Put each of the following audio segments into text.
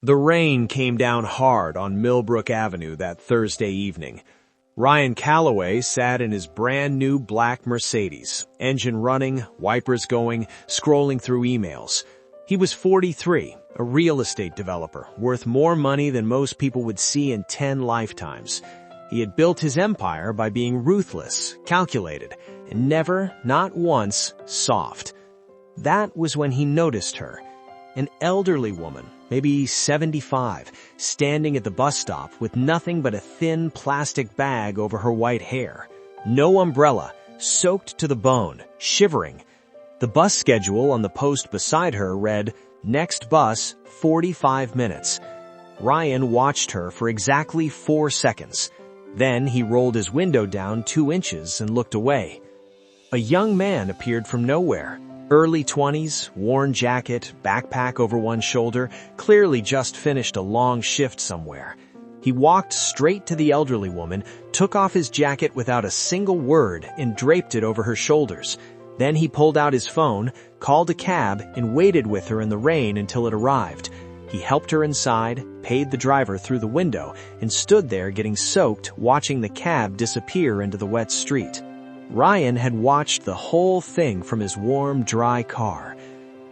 The rain came down hard on Millbrook Avenue that Thursday evening. Ryan Calloway sat in his brand-new black Mercedes, engine running, wipers going, scrolling through emails. He was 43, a real estate developer, worth more money than most people would see in 10 lifetimes. He had built his empire by being ruthless, calculated, and never, not once, soft. That was when he noticed her, an elderly woman, maybe 75, standing at the bus stop with nothing but a thin plastic bag over her white hair. No umbrella, soaked to the bone, shivering. The bus schedule on the post beside her read, "Next bus, 45 minutes." Ryan watched her for exactly 4 seconds. Then he rolled his window down 2 inches and looked away. A young man appeared from nowhere. Early 20s, worn jacket, backpack over one shoulder, clearly just finished a long shift somewhere. He walked straight to the elderly woman, took off his jacket without a single word, and draped it over her shoulders. Then he pulled out his phone, called a cab, and waited with her in the rain until it arrived. He helped her inside, paid the driver through the window, and stood there getting soaked, watching the cab disappear into the wet street. Ryan had watched the whole thing from his warm, dry car.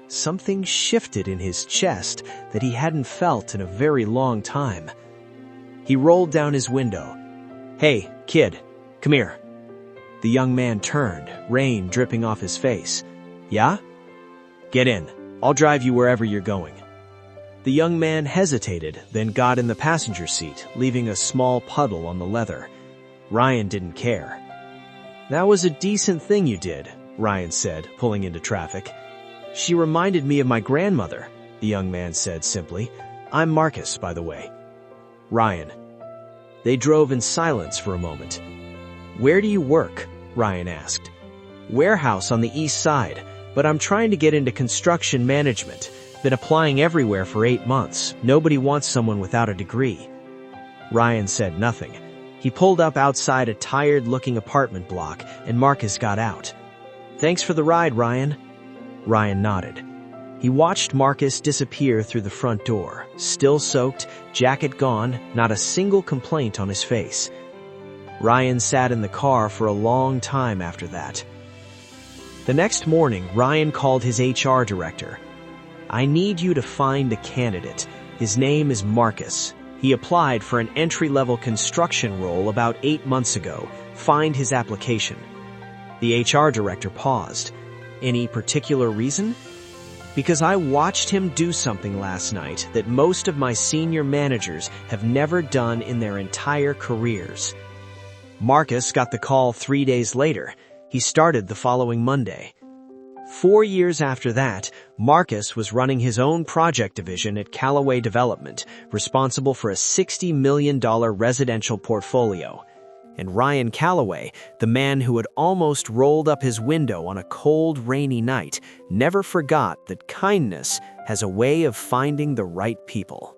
Something shifted in his chest that he hadn't felt in a very long time. He rolled down his window. "Hey, kid, come here." The young man turned, rain dripping off his face. "Yeah?" "Get in. I'll drive you wherever you're going." The young man hesitated, then got in the passenger seat, leaving a small puddle on the leather. Ryan didn't care. "That was a decent thing you did," Ryan said, pulling into traffic. "She reminded me of my grandmother," the young man said simply. "I'm Marcus, by the way." Ryan. They drove in silence for a moment. "Where do you work?" Ryan asked. "Warehouse on the east side, but I'm trying to get into construction management. Been applying everywhere for 8 months. Nobody wants someone without a degree." Ryan said nothing. He pulled up outside a tired-looking apartment block, and Marcus got out. "Thanks for the ride, Ryan." Ryan nodded. He watched Marcus disappear through the front door, still soaked, jacket gone, not a single complaint on his face. Ryan sat in the car for a long time after that. The next morning, Ryan called his HR director. "I need you to find a candidate. His name is Marcus. He applied for an entry-level construction role about 8 months ago. Find his application." The HR director paused. "Any particular reason?" "Because I watched him do something last night that most of my senior managers have never done in their entire careers." Marcus got the call 3 days later. He started the following Monday. 4 years after that, Marcus was running his own project division at Calloway Development, responsible for a $60 million residential portfolio. And Ryan Calloway, the man who had almost rolled up his window on a cold, rainy night, never forgot that kindness has a way of finding the right people.